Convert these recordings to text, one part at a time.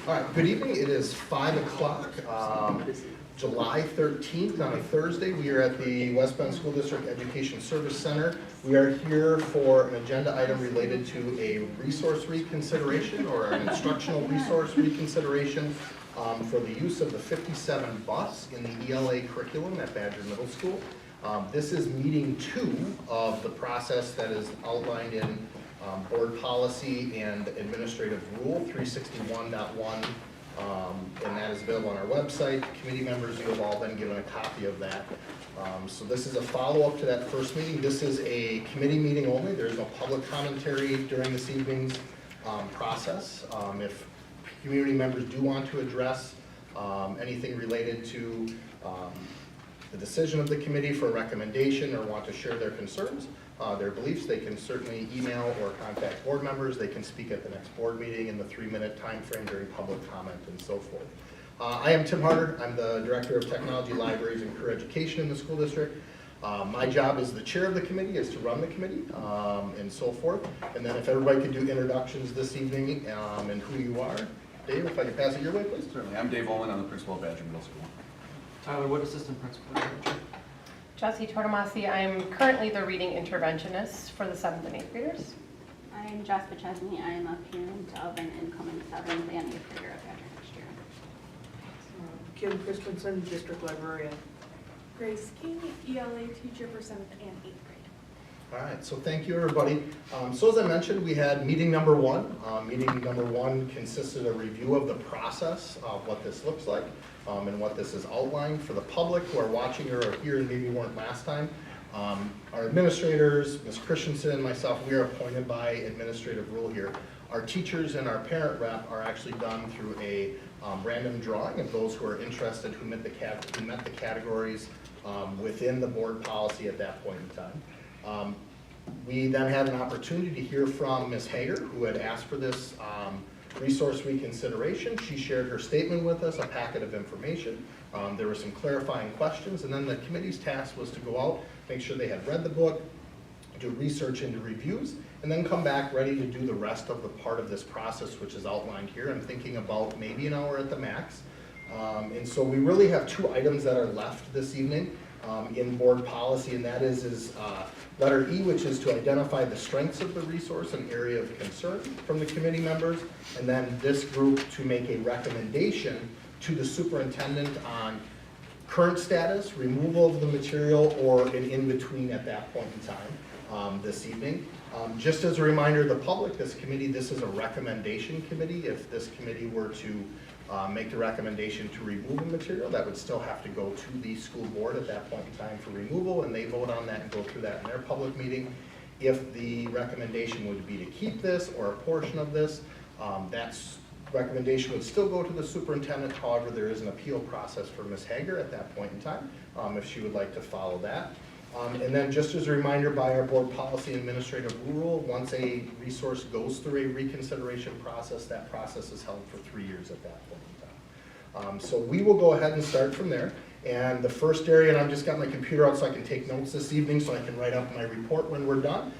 All right, good evening. It is 5 o'clock, July 13th on a Thursday. We are at the West Bend School District Education Service Center. We are here for an agenda item related to a resource reconsideration or an instructional resource reconsideration for the use of the 57 bus in the ELA curriculum at Badger Middle School. This is meeting 2 of the process that is outlined in board policy and administrative rule 361.1, and that is available on our website. Committee members, you have all been given a copy of that. So this is a follow-up to that first meeting. This is a committee meeting only. There is no public commentary during this evening's process. If community members do want to address anything related to the decision of the committee for a recommendation or want to share their concerns, their beliefs, they can certainly email or contact board members. They can speak at the next board meeting in the 3-minute time frame during public comment and so forth. I am Tim Harder. I'm the Director of Technology, Libraries, and Career Education in the school district. My job as the chair of the committee is to run the committee and so forth. And then if everybody could do introductions this evening and who you are. Dave, if I could pass it your way, please. Certainly. I'm Dave Ullman. I'm the principal at Badger Middle School. Tyler Wood, assistant principal. Jessie Tortomasi, I'm currently the reading interventionist for the 7th and 8th graders. I'm Jasper Chesney. I am a parent of an incoming 7th and 8th grader at Badger next year. Kim Christensen, district librarian. Grace King, ELA teacher for 7th and 8th grade. All right, so thank you, everybody. So as I mentioned, we had meeting number 1. Meeting number 1 consisted of a review of the process of what this looks like and what this is outlined for the public who are watching or are here and maybe weren't last time. Our administrators, Ms. Christensen, myself, we are appointed by administrative rule here. Our teachers and our parent rep are actually done through a random drawing of those who are interested who met the categories within the board policy at that point in time. We then had an opportunity to hear from Ms. Hager, who had asked for this resource reconsideration. She shared her statement with us, a packet of information. There were some clarifying questions, and then the committee's task was to go out, make sure they had read the book, do research into reviews, and then come back ready to do the rest of the part of this process, which is outlined here. I'm thinking about maybe an hour at the max. And so we really have 2 items that are left this evening in board policy, and that is letter E, which is to identify the strengths of the resource and area of concern from the committee members, and then this group to make a recommendation to the superintendent on current status, removal of the material, or an in-between at that point in time this evening. Just as a reminder to the public, this is a recommendation committee. If this committee were to make the recommendation to remove the material, that would still have to go to the school board at that point in time for removal, and they vote on that and go through that in their public meeting. If the recommendation would be to keep this or a portion of this, that recommendation would still go to the superintendent. However, there is an appeal process for Ms. Hager at that point in time if she would like to follow that. And then just as a reminder, by our board policy and administrative rule, once a resource goes through a reconsideration process, that process is held for 3 years at that point in time. So we will go ahead and start from there. And the first area, and I've just got my computer out so I can take notes this evening so I can write up my report when we're done.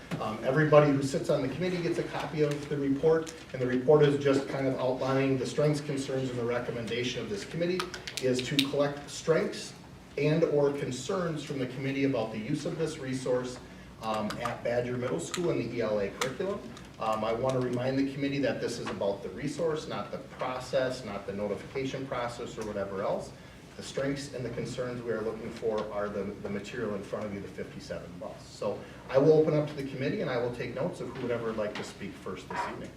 Everybody who sits on the committee gets a copy of the report, and the report is just kind of outlining the strengths, concerns, and the recommendation of this committee is to collect strengths and or concerns from the committee about the use of this resource at Badger Middle School in the ELA curriculum. I want to remind the committee that this is about the resource, not the process, not the notification process or whatever else. The strengths and the concerns we are looking for are the material in front of you, the 57 bus. So I will open up to the committee and I will take notes of who would ever like to speak first this evening.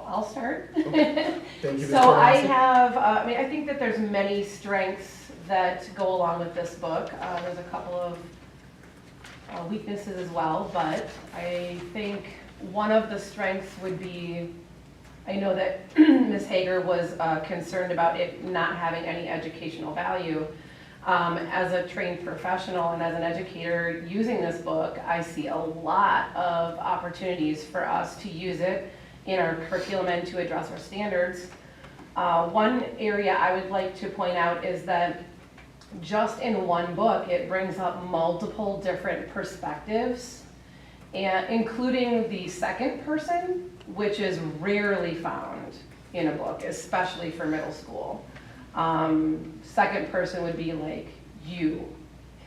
I'll start. Okay. Thank you, Ms. So I Tortomasi. have, I think that there's many strengths that go along with this book. There's a couple of weaknesses as well, but I think one of the strengths would be, I know that Ms. Hager was concerned about it not having any educational value. As a trained professional and as an educator using this book, I see a lot of opportunities for us to use it in our curriculum and to address our standards. One area I would like to point out is that just in one book, it brings up multiple different perspectives and including the second person, which is rarely found in a book, especially for middle school. Second person would be like, you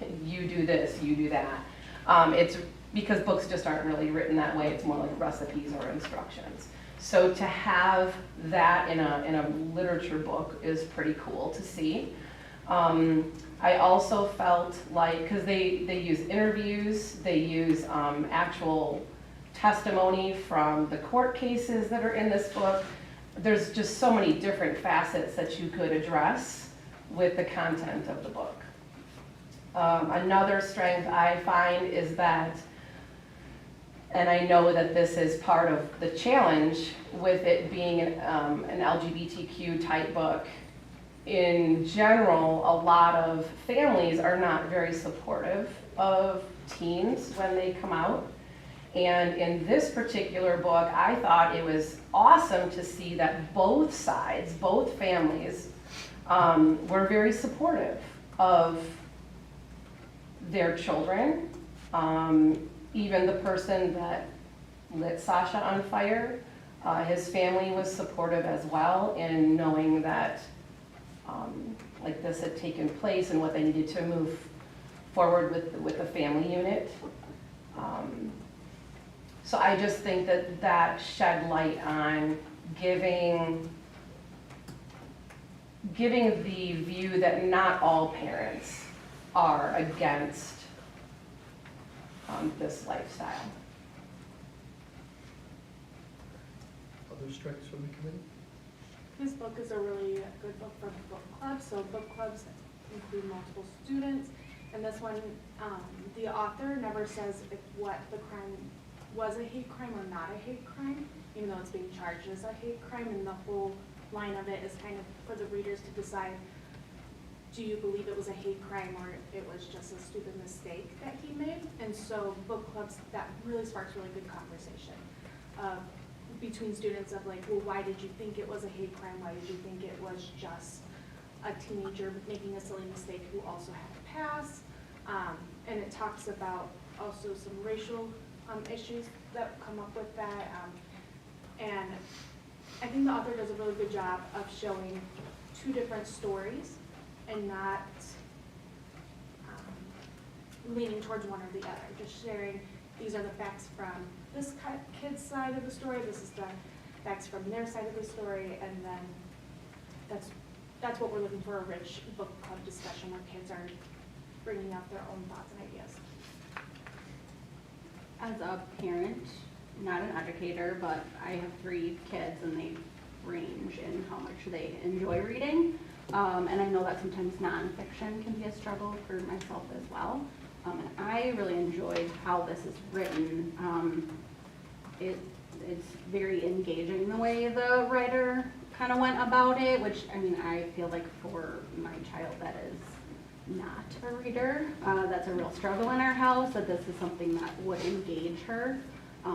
do this, you do that. It's because books just aren't really written that way. It's more like recipes or instructions. So to have that in a literature book is pretty cool to see. I also felt like, because they use interviews, they use actual testimony from the court cases that are in this book. There's just so many different facets that you could address with the content of the book. Another strength I find is that, and I know that this is part of the challenge with it being an LGBTQ type book, in general, a lot of families are not very supportive of teens when they come out. And in this particular book, I thought it was awesome to see that both sides, both families, were very supportive of their children. Even the person that lit Sasha on fire, his family was supportive as well in knowing that like this had taken place and what they needed to move forward with the family unit. So I just think that that shed light on giving the view that not all parents are against this lifestyle. Other strengths from the committee? This book is a really good book for book clubs. So book clubs include multiple students. And this one, the author never says if what the crime was a hate crime or not a hate crime, even though it's being charged as a hate crime. And the whole line of it is kind of for the readers to decide, do you believe it was a hate crime or it was just a stupid mistake that he made? And so book clubs, that really sparks really good conversation between students of like, well, why did you think it was a hate crime? Why did you think it was just a teenager making a silly mistake who also had a past? And it talks about also some racial issues that come up with that. And I think the author does a really good job of showing two different stories and not leaning towards one or the other, just sharing these are the facts from this kid's side of the story, this is the facts from their side of the story, and then that's what we're looking for, a rich book club discussion where kids are bringing out their own thoughts and ideas. As a parent, not an educator, but I have 3 kids and they range in how much they enjoy reading. And I know that sometimes nonfiction can be a struggle for myself as well. And I really enjoyed how this is written. It's very engaging the way the writer kind of went about it, which, I mean, I feel like for my child that is not a reader, that's a real struggle in our house, that this is something that would engage her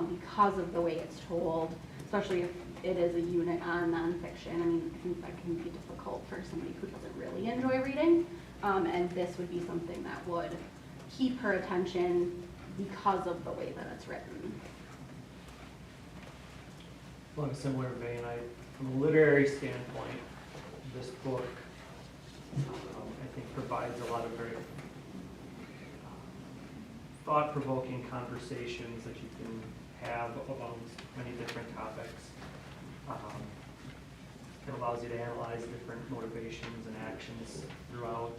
because of the way it's told, especially if it is a unit on nonfiction. I mean, I think that can be difficult for somebody who doesn't really enjoy reading, and this would be something that would keep her attention because of the way that it's written. Along a similar vein, from a literary standpoint, this book, I think, provides a lot of very thought-provoking conversations that you can have about many different topics. It allows you to analyze different motivations and actions throughout.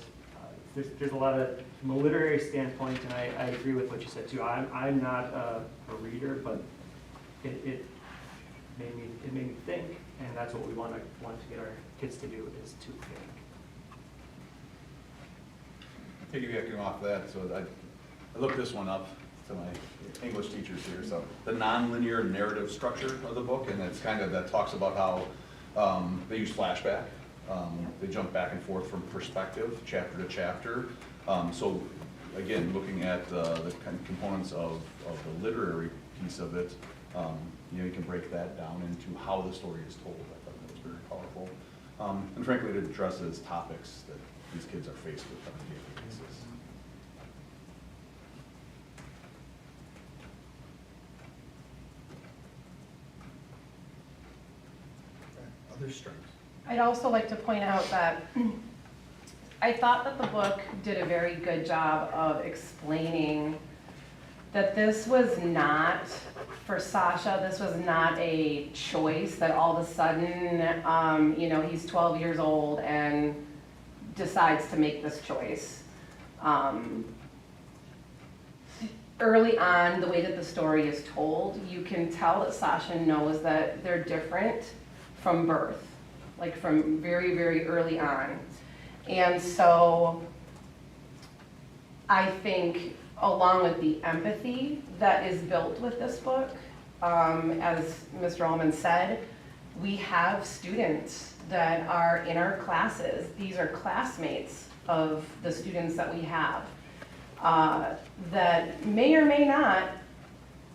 There's a lot of, from a literary standpoint, and I agree with what you said too. I'm not a reader, but it made me think, and that's what we want to get our kids to do, is to think. Piggybacking off that, so I looked this one up to my English teachers here. So the nonlinear narrative structure of the book, and it's kind of, that talks about how they use flashback. They jump back and forth from perspective, chapter to chapter. So again, looking at the kind of components of the literary piece of it, you can break that down into how the story is told. I thought that was very powerful. And frankly, it addresses topics that these kids are faced with on a daily basis. Other strengths. I'd also like to point out that I thought that the book did a very good job of explaining that this was not, for Sasha, this was not a choice that all of a sudden, you know, he's 12 years old and decides to make this choice. Early on, the way that the story is told, you can tell that Sasha knows that they're different from birth, like from very, very early on. And so I think along with the empathy that is built with this book, as Mr. Ullman said, we have students that are in our classes. These are classmates of the students that we have that may or may not,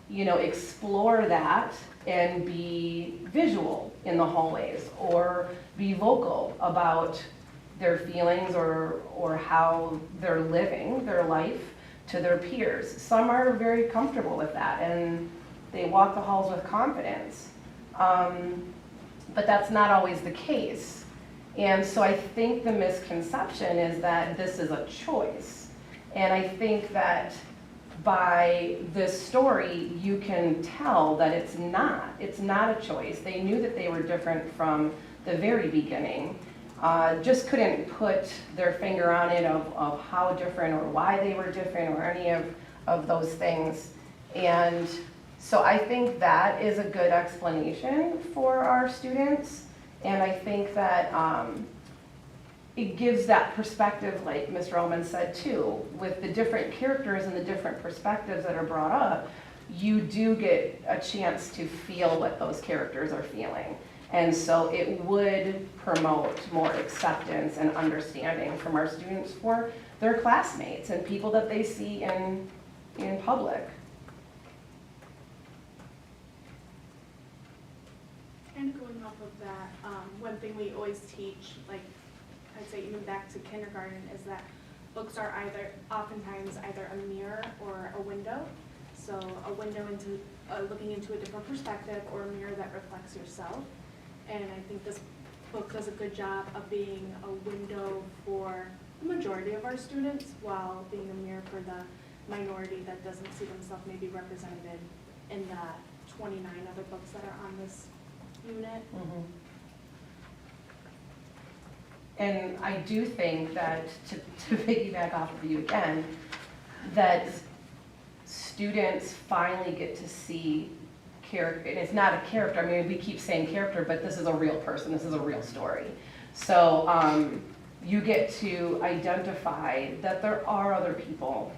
you know, explore that and be visual in the hallways or be vocal about their feelings or how they're living their life to their peers. Some are very comfortable with that and they walk the halls with confidence. But that's not always the case. And so I think the misconception is that this is a choice. And I think that by this story, you can tell that it's not a choice. They knew that they were different from the very beginning. Just couldn't put their finger on it of how different or why they were different or any of those things. And so I think that is a good explanation for our students. And I think that it gives that perspective, like Mr. Ullman said too, with the different characters and the different perspectives that are brought up, you do get a chance to feel what those characters are feeling. And so it would promote more acceptance and understanding from our students for their classmates and people that they see in public. And going off of that, one thing we always teach, like I'd say even back to kindergarten, is that books are oftentimes either a mirror or a window. So a window into looking into a different perspective, or a mirror that reflects yourself. And I think this book does a good job of being a window for the majority of our students, while being a mirror for the minority that doesn't see themselves maybe represented in the 29 other books that are on this unit. Mm-hmm. And I do think that, to piggyback off of you again, that students finally get to see character. And it's not a character, I mean, we keep saying character, but this is a real person, this is a real story. So you get to identify that there are other people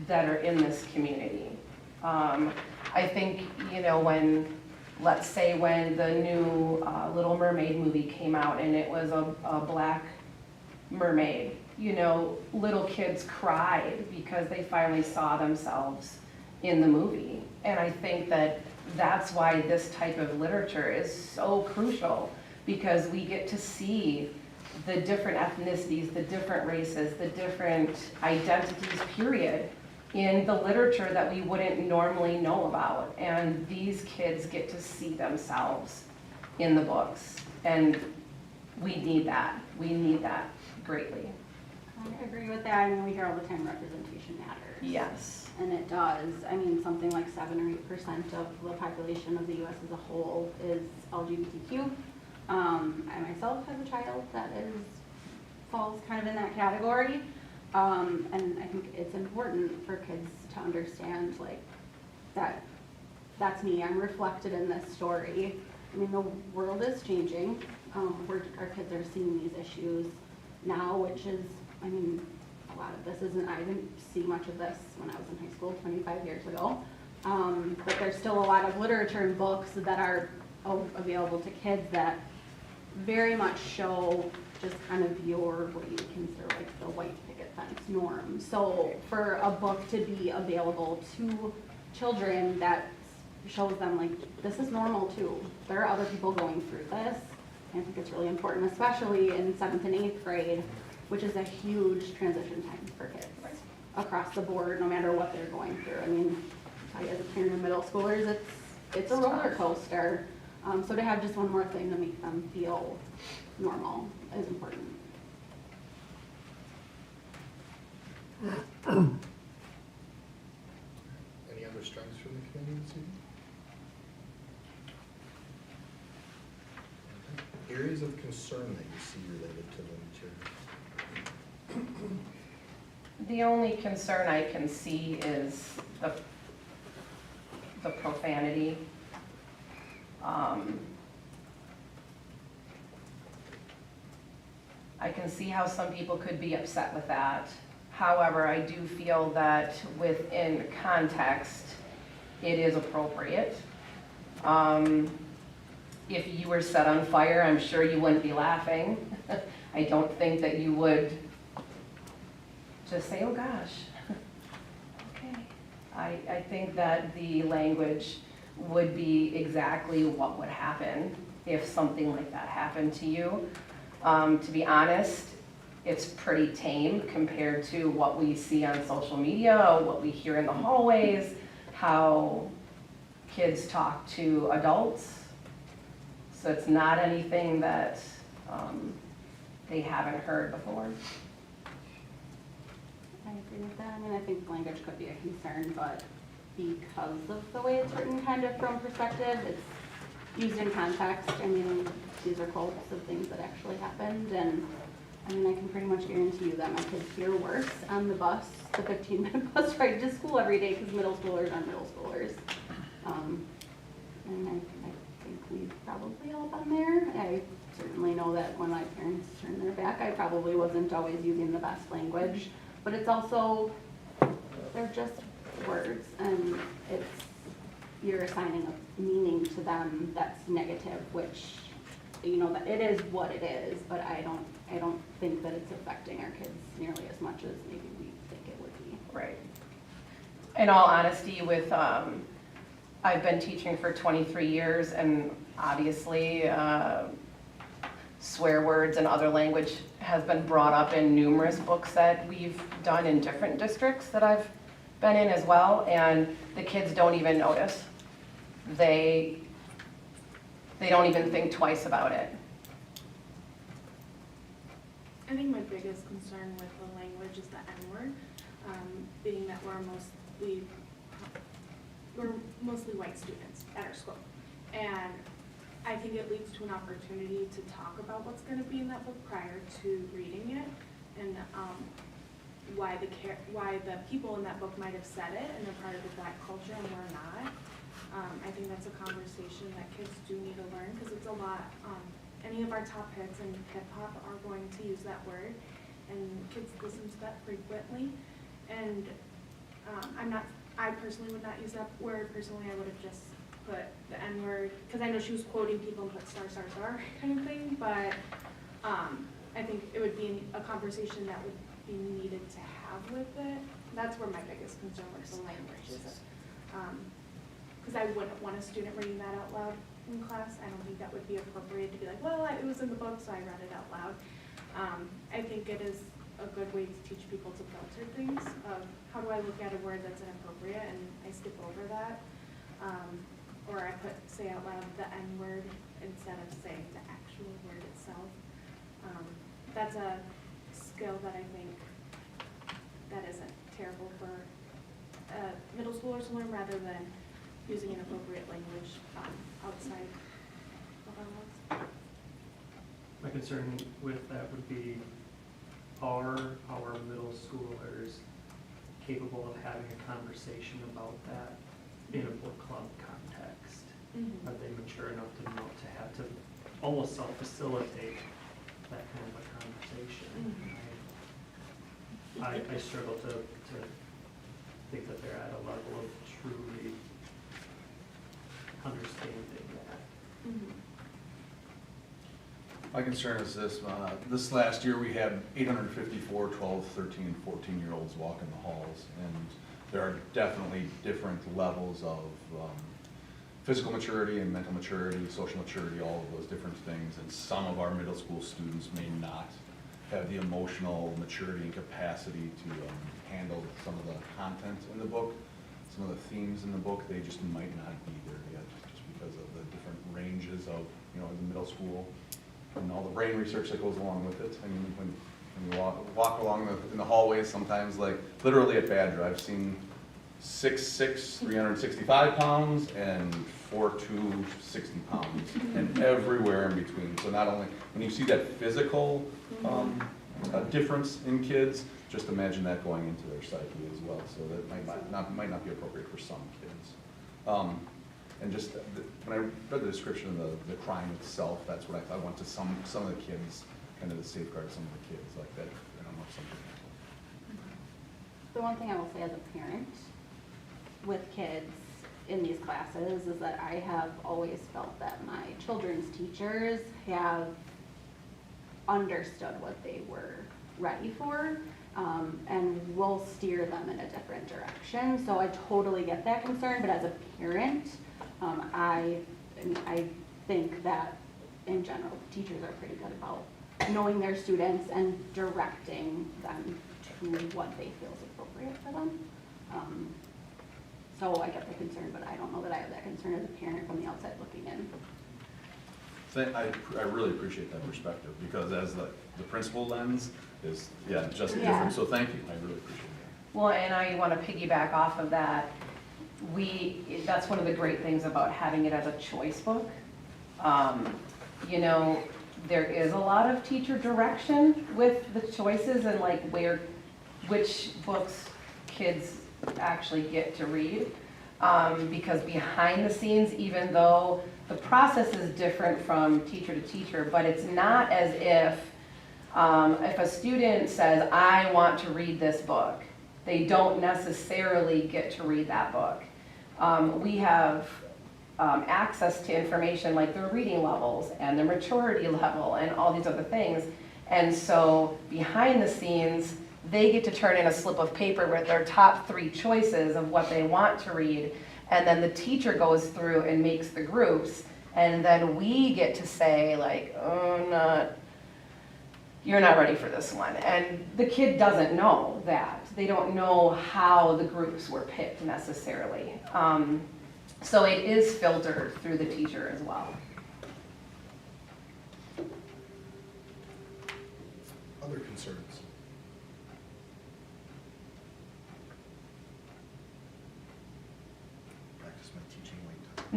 that are in this community. I think, you know, let's say when the new Little Mermaid movie came out and it was a black mermaid, you know, little kids cried because they finally saw themselves in the movie. And I think that that's why this type of literature is so crucial, because we get to see the different ethnicities, the different races, the different identities, period, in the literature that we wouldn't normally know about. And these kids get to see themselves in the books. And we need that. We need that greatly. I agree with that. I mean, we hear all the time representation matters. Yes. And it does. I mean, something like 7 or 8% of the population of the U.S. as a whole is LGBTQ. I myself have a child that falls kind of in that category. And I think it's important for kids to understand, like, that's me. I'm reflected in this story. I mean, the world is changing. Our kids are seeing these issues now, which is, I mean, a lot of this isn't, I didn't see much of this when I was in high school 25 years ago. But there's still a lot of literature and books that are available to kids that very much show just kind of what you consider like the white picket fence norm. So for a book to be available to children that shows them like, this is normal too. There are other people going through this. I think it's really important, especially in 7th and 8th grade, which is a huge transition time for kids across the board, no matter what they're going through. I mean, as a parent of middle schoolers, it's a roller coaster. So to have just one more thing to make them feel normal is important. Any other strengths from the committee this evening? Areas of concern that you see related to the material? The only concern I can see is the profanity. I can see how some people could be upset with that. However, I do feel that within context, it is appropriate. If you were set on fire, I'm sure you wouldn't be laughing. I don't think that you would just say, oh gosh. Okay. I think that the language would be exactly what would happen if something like that happened to you. To be honest, it's pretty tame compared to what we see on social media, what we hear in the hallways, how kids talk to adults. So it's not anything that they haven't heard before. I agree with that. I mean, I think language could be a concern, but because of the way it's written kind of from perspective, it's used in context. I mean, these are quotes of things that actually happened, and I mean, I can pretty much guarantee you that my kids hear worse on the bus, the 15-minute bus ride to school every day, because middle schoolers are middle schoolers. And I think we've probably all been there. I certainly know that when my parents turned their back, I probably wasn't always using the best language, but it's also, they're just words, and you're assigning a meaning to them that's negative, which, you know, that it is what it is, but I don't think that it's affecting our kids nearly as much as maybe we think it would be. Right. In all honesty, with I've been teaching for 23 years, and obviously swear words and other language has been brought up in numerous books that we've done in different districts that I've been in as well, and the kids don't even notice. They don't even think twice about it. I think my biggest concern with the language is the N-word, being that we're mostly white students at our school. And I think it leads to an opportunity to talk about what's going to be in that book prior to reading it, and why the people in that book might have said it and they're part of the Black culture and we're not. I think that's a conversation that kids do need to learn, because it's a lot. Any of our top hits in hip hop are going to use that word, and kids listen to that frequently. And I personally would not use that word. Personally, I would have just put the N-word, because I know she was quoting people and put star, star, star kind of thing, but I think it would be a conversation that would be needed to have with it. That's where my biggest concern with the language is. Because I wouldn't want a student reading that out loud in class. I don't think that would be appropriate to be like, well, it was in the book, so I read it out loud. I think it is a good way to teach people to filter things of how do I look at a word that's inappropriate and I skip over that. Or I say out loud the N-word instead of saying the actual word itself. That's a skill that I think that isn't terrible for middle schoolers to learn, rather than using inappropriate language outside of our laws. My concern with that would be, are our middle schoolers capable of having a conversation about that in a book club context? Mm-hmm. Are they mature enough to know to have to almost self-facilitate that kind of a conversation? Mm-hmm. I struggle to think that they're at a level of truly understanding that. Mm-hmm. My concern is this, this last year we had 854 12, 13, and 14-year-olds walk in the halls, and there are definitely different levels of physical maturity and mental maturity, social maturity, all of those different things, and some of our middle school students may not have the emotional maturity and capacity to handle some of the content in the book, some of the themes in the book. They just might not be there yet, just because of the different ranges middle school, and all the brain research that goes along with it. I mean, when you walk along in the hallways, sometimes, like, literally at Badger, I've seen 6'6", 365 pounds, and 4'2", 60 pounds, and everywhere in between. So not only, when you see that physical difference in kids, just imagine that going into their psyche as well. So that might not be appropriate for some kids. And just, when I read the description of the crime itself, that's what I thought. I went to some of the kids, kind of to safeguard some of the kids, like that, I don't know, something. The one thing I will say as a parent with kids in these classes is that I have always felt that my children's teachers have understood what they were ready for, and will steer them in a different direction. So I totally get that concern, but as a parent, I think that in general, teachers are pretty good about knowing their students and directing them to what they feel is appropriate for them. So I get the concern, but I don't know that I have that concern as a parent from the outside looking in. I really appreciate that perspective, because as the principal lens is, just Yeah. different. So thank you, I really appreciate that. Well, and I want to piggyback off of that. That's one of the great things about having it as a choice book. You know, there is a lot of teacher direction with the choices and like which books kids actually get to read. Because behind the scenes, even though the process is different from teacher to teacher, but it's not as if a student says, I want to read this book, they don't necessarily get to read that book. We have access to information like their reading levels and their maturity level and all these other things. And so behind the scenes, they get to turn in a slip of paper with their top 3 choices of what they want to read. And then the teacher goes through and makes the groups. And then we get to say like, oh, you're not ready for this one. And the kid doesn't know that. They don't know how the groups were picked necessarily. So it is filtered through the teacher as well. Other concerns? Practice my teaching late time.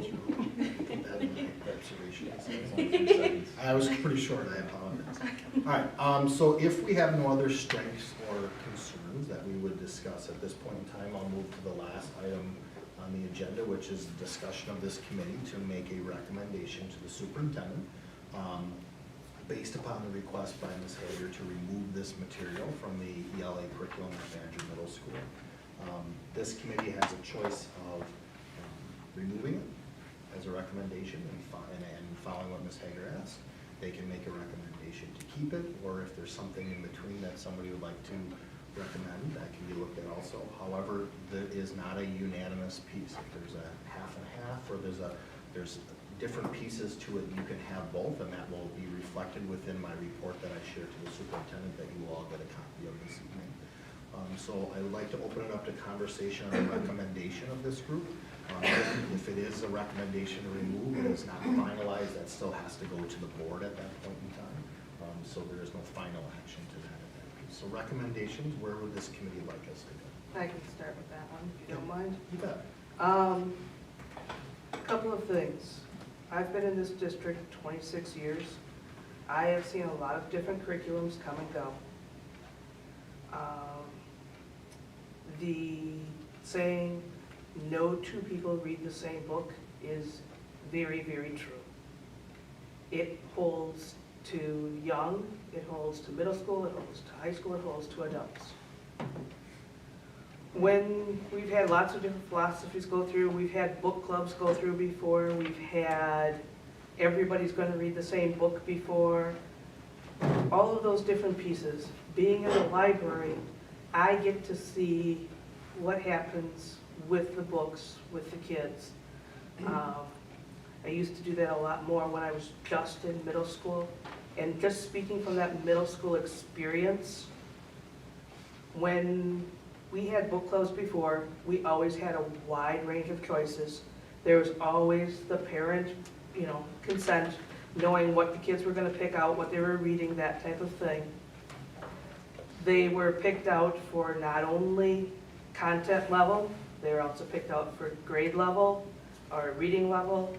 Put that in my observations. I was pretty short, I apologize. All right, so if we have no other strengths or concerns that we would discuss at this point in time, I'll move to the last item on the agenda, which is the discussion of this committee to make a recommendation to the superintendent based upon the request by Ms. Hager to remove this material from the ELA curriculum at Badger Middle School. This committee has a choice of removing it as a recommendation and following what Ms. Hager asked. They can make a recommendation to keep it, or if there's something in between that somebody would like to recommend, that can be looked at also. However, there is not a unanimous piece. If there's a half and half, or there's different pieces to it, you can have both, and that will be reflected within my report that I share to the superintendent that you will all get a copy of this evening. So I would like to open it up to conversation on the recommendation of this group. If it is a recommendation to remove and it's not finalized, that still has to go to the board at that point in time. So there is no final action to that at that point. So recommendations, where would this committee like us to go? I can start with that one, if you don't mind. You bet. A couple of things. I've been in this district 26 years. I have seen a lot of different curriculums come and go. The saying, no two people read the same book is very, very true. It holds to young, it holds to middle school, it holds to high school, it holds to adults. When we've had lots of different philosophies go through, we've had book clubs go through before, we've had everybody's going to read the same book before, all of those different pieces. Being in the library, I get to see what happens with the books, with the kids. I used to do that a lot more when I was just in middle school. And just speaking from that middle school experience, when we had book clubs before, we always had a wide range of choices. There was always the parent, consent, knowing what the kids were gonna pick out, what they were reading, that type of thing. They were picked out for not only content level, they were also picked out for grade level or reading level,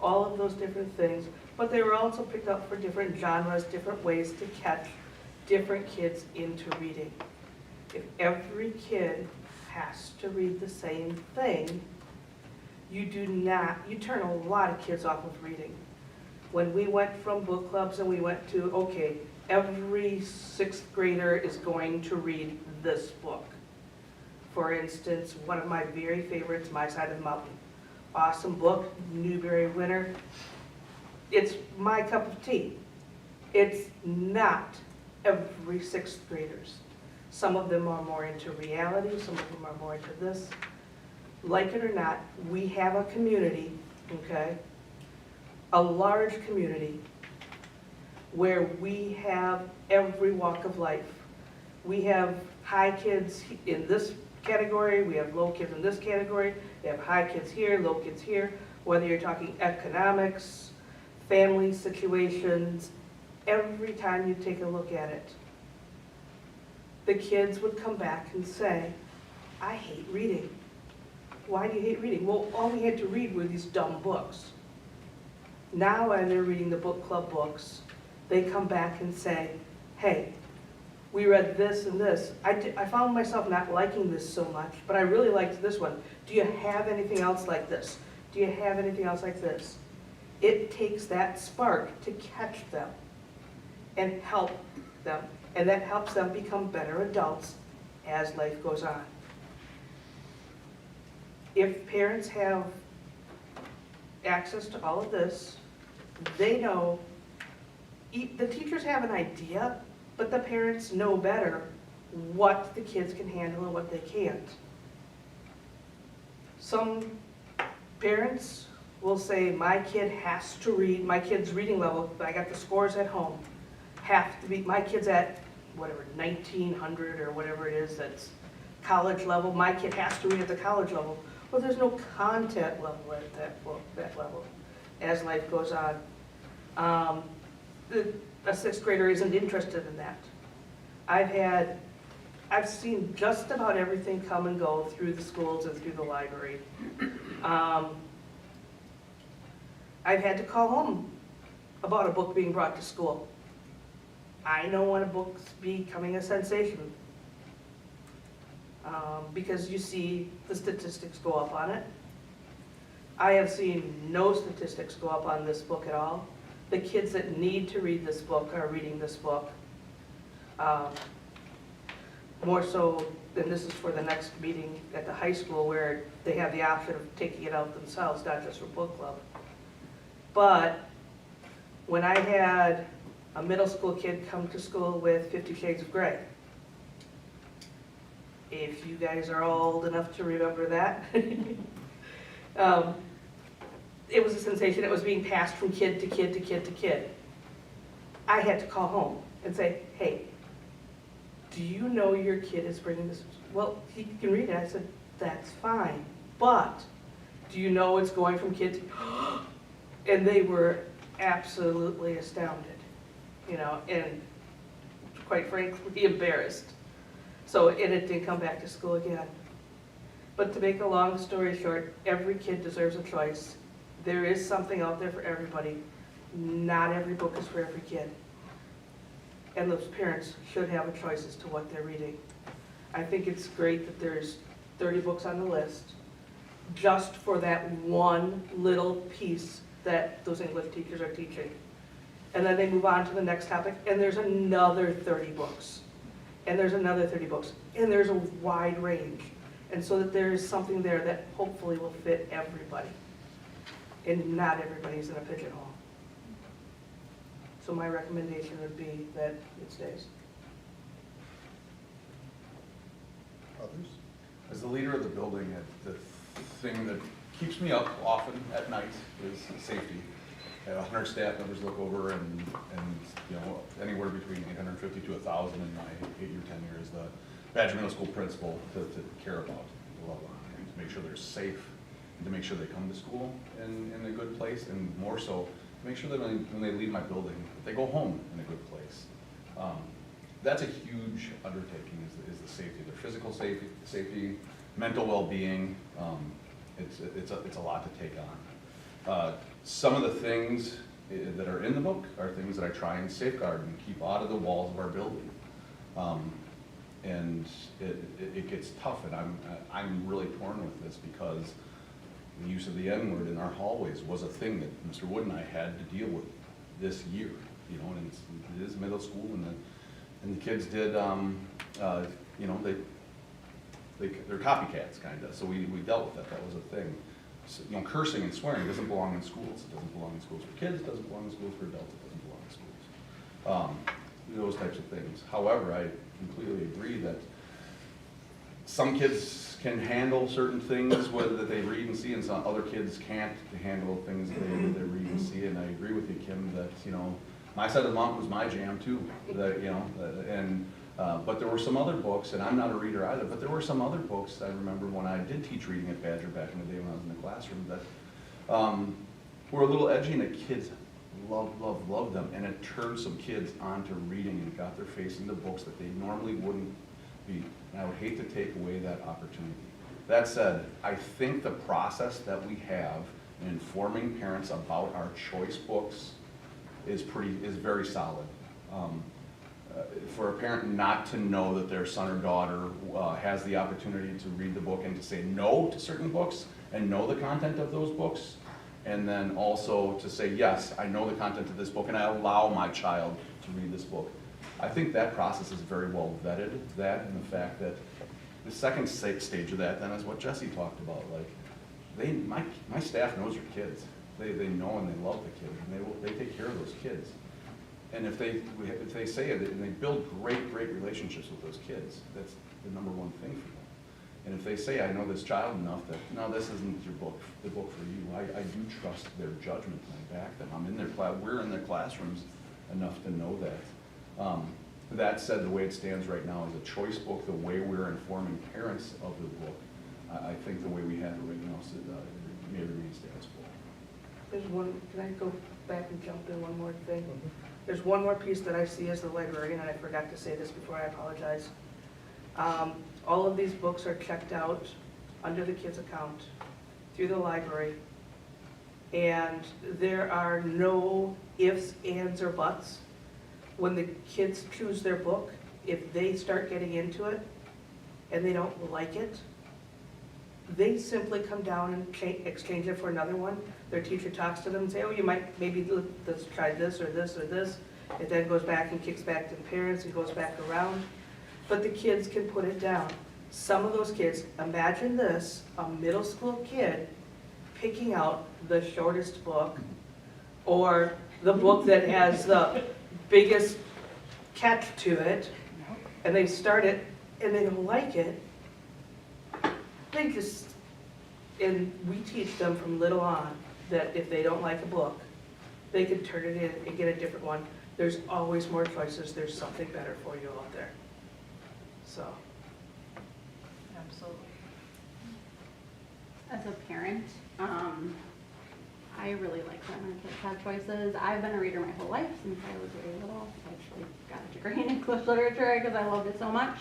all of those different things. But they were also picked out for different genres, different ways to catch different kids into reading. If every kid has to read the same thing, you turn a lot of kids off of reading. When we went from book clubs and we went to, okay, every sixth grader is going to read this book. For instance, one of my very favorites, My Side of the Mountain. Awesome book, Newbery winner. It's my cup of tea. It's not every sixth graders. Some of them are more into reality, some of them are more into this. Like it or not, we have a community, okay? A large community where we have every walk of life. We have high kids in this category, we have low kids in this category, we have high kids here, low kids here, whether you're talking economics, family situations, every time you take a look at it, the kids would come back and say, I hate reading. Why do you hate reading? Well, all we had to read were these dumb books. Now when they're reading the book club books, they come back and say, hey, we read this and this. I found myself not liking this so much, but I really liked this one. Do you have anything else like this? Do you have anything else like this? It takes that spark to catch them and help them, and that helps them become better adults as life goes on. If parents have access to all of this, they know, the teachers have an idea, but the parents know better what the kids can handle and what they can't. Some parents will say, my kid has to read, my kid's reading level, I got the scores at home, have to be, my kid's at whatever, 1900 or whatever it is, that's college level, my kid has to read at the college level. Well, there's no content level at that level as life goes on. A sixth grader isn't interested in that. I've seen just about everything come and go through the schools and through the library. I've had to call home about a book being brought to school. I know when a book's becoming a sensation. Because you see the statistics go up on it. I have seen no statistics go up on this book at all. The kids that need to read this book are reading this book. More so than this is for the next meeting at the high school where they have the option of taking it out themselves, not just for book club. But when I had a middle school kid come to school with 50 Shades of Grey, if you guys are old enough to remember that, it was a sensation. It was being passed from kid to kid to kid to kid. I had to call home and say, hey, do you know your kid is bringing this? Well, he can read it. I said, that's fine. But do you know it's going from kid to... And they were absolutely astounded, and quite frankly embarrassed. So, and it did come back to school again. But to make a long story short, every kid deserves a choice. There is something out there for everybody. Not every book is for every kid. And those parents should have a choice as to what they're reading. I think it's great that there's 30 books on the list just for that one little piece that those English teachers are teaching. And then they move on to the next topic, and there's another 30 books. And there's another 30 books. And there's a wide range. And so that there is something there that hopefully will fit everybody. And not everybody's in a pigeonhole. So my recommendation would be that it stays. Others? As the leader of the building, the thing that keeps me up often at night is safety. 100 staff members look over, and anywhere between 850 to 1,000 in my 8-year tenure as the Badger Middle School principal to care about the level and to make sure they're safe and to make sure they come to school in a good place, and more so make sure that when they leave my building, that they go home in a good place. That's a huge undertaking, is the safety, their physical safety, mental well-being. It's a lot to take on. Some of the things that are in the book are things that I try and safeguard and keep out of the walls of our building. And it gets tough, and I'm really torn with this because the use of the N-word in our hallways was a thing that Mr. Wood and I had to deal with this year, you know, and it is middle school, and the kids did, you know, they're copycats, kind of, so we dealt with that. That was a thing. So, you know, cursing and swearing doesn't belong in schools. It doesn't belong in schools for kids, it doesn't belong in schools for adults, it doesn't belong in schools. Those types of things. However, I completely agree that some kids can handle certain things that they read and see, and some other kids can't handle things that they read and see. And I agree with you, Kim, that, you know, My Side of the Monk was my jam too. That, you know, but there were some other books, and I'm not a reader either, but there were some other books I remember when I did teach reading at Badger back in the day when I was in the classroom that were a little edgy, and the kids loved them, and it turned some kids onto reading and got their face into books that they normally wouldn't be. And I would hate to take away that opportunity. That said, I think the process that we have in informing parents about our choice books is very solid. For a parent not to know that their son or daughter has the opportunity to read the book and to say no to certain books and know the content of those books, and then also to say, yes, I know the content of this book and I allow my child to read this book. I think that process is very well vetted, that and the fact that the second stage of that then is what Jesse talked about. Like, my staff knows your kids. They know and they love the kids, and they take care of those kids. And if they say it and they build great relationships with those kids, that's the number one thing for them. And if they say, I know this child enough that, no, this isn't the book for you, I do trust their judgment and I back them. We're in their classrooms enough to know that. That said, the way it stands right now is a choice book, the way we're informing parents of the book, I think the way we have it right now may remain status quo. There's one, can I go back and jump in one more thing? There's one more piece that I see as the librarian, and I forgot to say this before, I apologize. All of these books are checked out under the kids' account through the library, and there are no ifs, ands, or buts. When the kids choose their book, if they start getting into it and they don't like it, they simply come down and exchange it for another one. Their teacher talks to them and say, oh, you might, maybe let's try this or this or this. It then goes back and kicks back to the parents and goes back around. But the kids can put it down. Some of those kids, imagine this, a middle school kid picking out the shortest book or the book that has the biggest catch to it, and they start it and they don't like it. They just, and we teach them from little on that if they don't like a book, they can turn it in and get a different one. There's always more choices. There's something better for you out there. So. Absolutely. As a parent, I really like that my kids have choices. I've been a reader my whole life since I was very little. I actually got a degree in English literature because I loved it so much.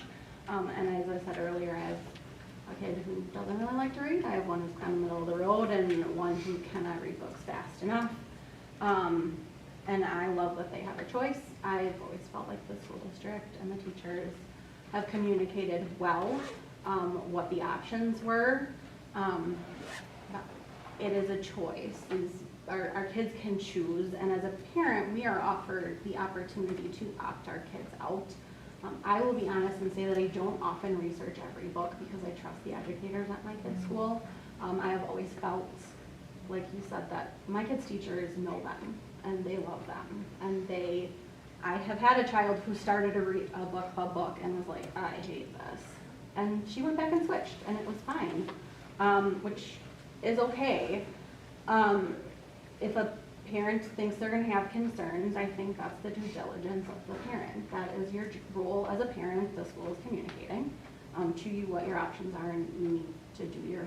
And as I said earlier, I have a kid who doesn't really like to read. I have one who's kind of middle of the road and one who cannot read books fast enough. And I love that they have a choice. I've always felt like the school district and the teachers have communicated well what the options were. It is a choice. Our kids can choose, and as a parent, we are offered the opportunity to opt our kids out. I will be honest and say that I don't often research every book because I trust the educators at my kids' school. I have always felt, like you said, that my kids' teachers know them and they love them. And I have had a child who started a book club book and was like, I hate this. And she went back and switched and it was fine, which is okay. If a parent thinks they're going to have concerns, I think that's the due diligence of the parent. That is your role as a parent. The school is communicating to you what your options are, and you need to do your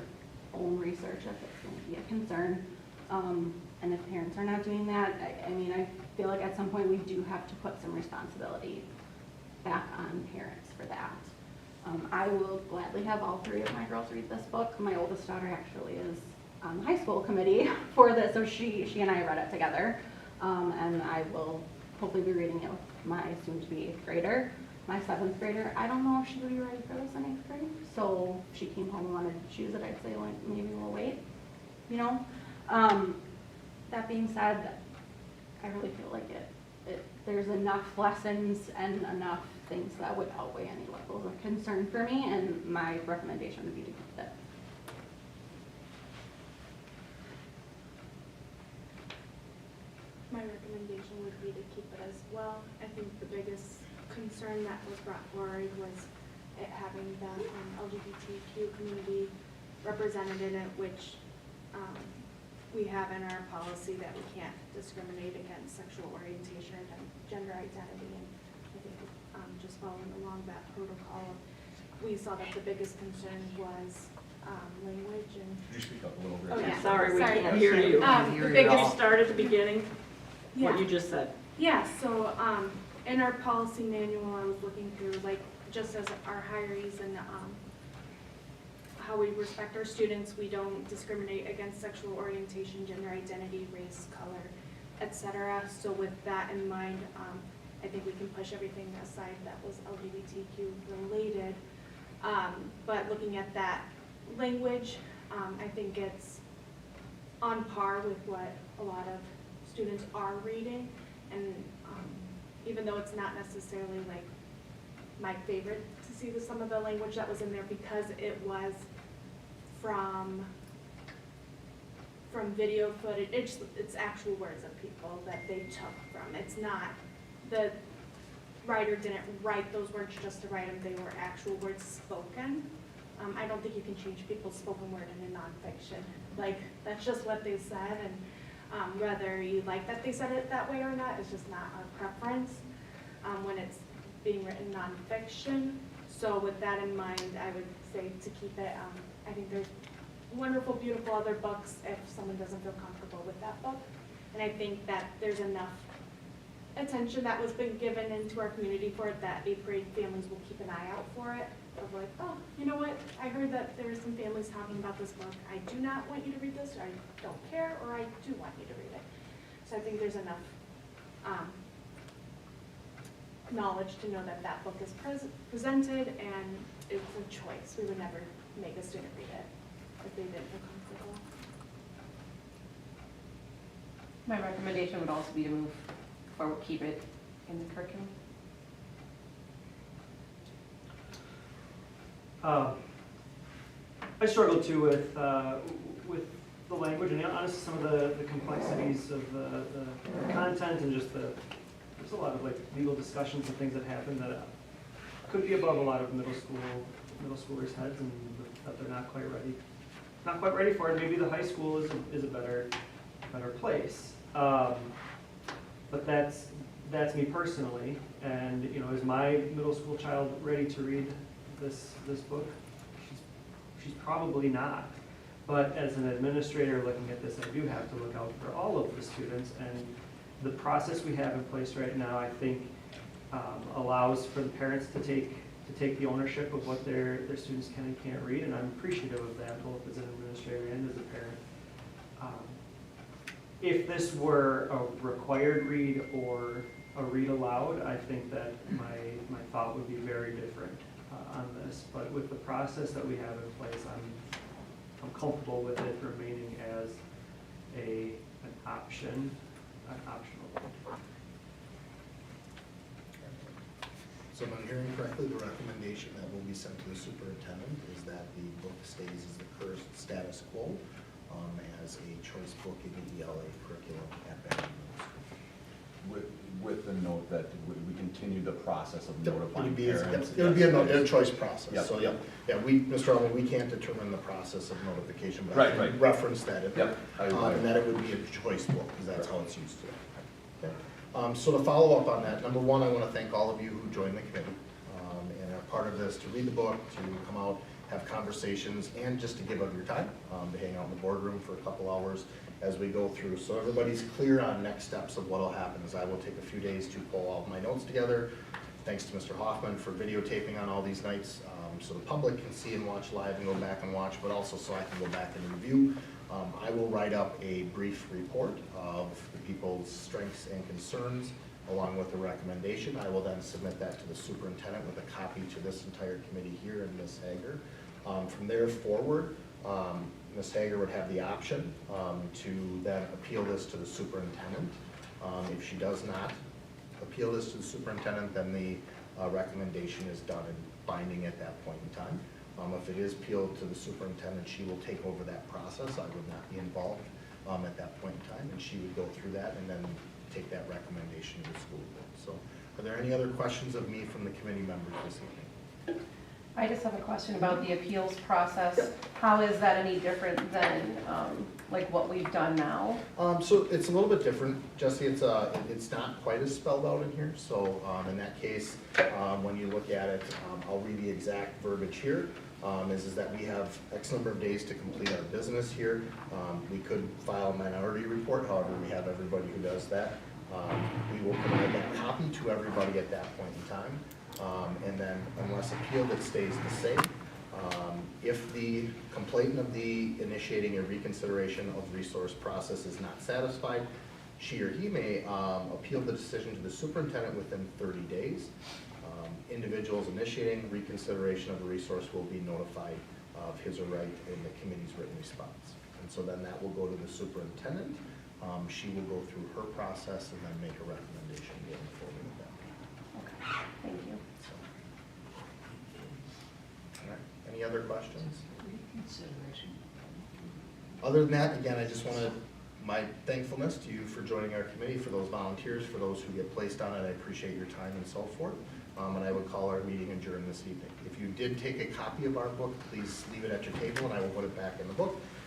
own research if it's going to be a concern. And if parents are not doing that, I mean, I feel like at some point we do have to put some responsibility back on parents for that. I will gladly have all three of my girls read this book. My oldest daughter actually is on the high school committee for this, so she and I read it together. And I will hopefully be reading it with my soon-to-be 8th grader. My 7th grader, I don't know if she would be ready for this in 8th grade. So if she came home and wanted to choose it, I'd say like maybe we'll wait, you know? That being said, I really feel like there's enough lessons and enough things that would outweigh any levels of concern for me, and my recommendation would be to keep it. My recommendation would be to keep it as well. I think the biggest concern that was brought forward was it having the LGBTQ community represented in it, which we have in our policy that we can't discriminate against sexual orientation and gender identity. And I think just following along that protocol, we saw that the biggest concern was language and. Could you speak up a little bit? Oh, yeah. Sorry, we Sorry. can't hear you. The Can biggest. you start at the beginning, Yeah. what you just said? Yeah, so, in our policy manual, I was looking through, like, just as our hirees and, how we respect our students, we don't discriminate against sexual orientation, gender identity, race, color, etc. So with that in mind, I think we can push everything aside that was LGBTQ related. But looking at that language, I think it's on par with what a lot of students are reading. And even though it's not necessarily like my favorite to see some of the language that was in there, because it was from video footage, it's actual words of people that they took from. It's not, the writer didn't write those words just to write them, they were actual words spoken. I don't think you can change people's spoken word in a nonfiction. Like, that's just what they said, and whether you like that they said it that way or not, it's just not our preference when it's being written nonfiction. So with that in mind, I would say to keep it. I think there's wonderful, beautiful other books if someone doesn't feel comfortable with that book. And I think that there's enough attention that was been given into our community for it that 8th grade families will keep an eye out for it. Of like, oh, you know what, I heard that there's some families talking about this book. I do not want you to read this, or I don't care, or I do want you to read it. So I think there's enough knowledge to know that that book is presented and it's a choice. We would never make a student read it if they didn't feel comfortable. My recommendation would also be to move forward, keep it in the curriculum. I struggle too with the language and honestly some of the complexities of the content and just there's a lot of like legal discussions and things that happen that could be above a lot of middle schoolers' heads, and that they're not quite ready for it. Maybe the high school is a better place. But that's me personally, and you know, is my middle school child ready to read this book? She's probably not. But as an administrator looking at this, I do have to look out for all of the students, and the process we have in place right now, I think, allows for the parents to take the ownership of what their students can and can't read, and I'm appreciative of that, both as an administrator and as a parent. If this were a required read or a read aloud, I think that my thought would be very different on this. But with the process that we have in place, I'm comfortable with it remaining as an optional. So if I'm hearing correctly, the recommendation that will be sent to the superintendent is that the book stays as the current status quo as a choice book in the ELA curriculum at Baton Rouge. With the note that we continue the process of It notifying would be, parents. it would be a choice process. Yep. So, yeah, Mr. Allen, we can't determine the process of notification, but I Right, can right. reference that. Yep. And that it would be a choice book, because that's how it's used today. Okay. So to follow up on that, number one, I want to thank all of you who joined the committee and are part of this, to read the book, to come out, have conversations, and just to give up your time, to hang out in the boardroom for a couple hours as we go through. So everybody's clear on next steps of what will happen, is I will take a few days to pull all of my notes together. Thanks to Mr. Hoffman for videotaping on all these nights, so the public can see and watch live and go back and watch, but also so I can go back and review. I will write up a brief report of the people's strengths and concerns along with a recommendation. I will then submit that to the superintendent with a copy to this entire committee here and Ms. Hager. From there forward, Ms. Hager would have the option to then appeal this to the superintendent. If she does not appeal this to the superintendent, then the recommendation is done and binding at that point in time. If it is appealed to the superintendent, she will take over that process. I would not be involved at that point in time, and she would go through that and then take that recommendation to the school board. So are there any other questions of me from the committee members this evening? I just have a question about the appeals process. How is that any different than like what we've done now? So it's a little bit different, Jesse. It's not quite as spelled out in here. So in that case, when you look at it, I'll read the exact verbiage here. Is that we have X number of days to complete our business here. We could file a minority report, however, we have everybody who does that. We will provide that copy to everybody at that point in time. And then unless appealed, it stays the same. If the complainant of the initiating a reconsideration of resource process is not satisfied, she or he may appeal the decision to the superintendent within 30 days. Individuals initiating reconsideration of a resource will be notified of his or right in the committee's written response. And so then that will go to the superintendent. She will go through her process and then make a recommendation going forward with that. Okay, thank you. So. All right. Any other questions? Other than that, again, I just wanted my thankfulness to you for joining our committee, for those volunteers, for those who get placed on it. I appreciate your time and so forth. And I would call our meeting adjourned this evening. If you did take a copy of our book, please leave it at your table and I will put it back in the book.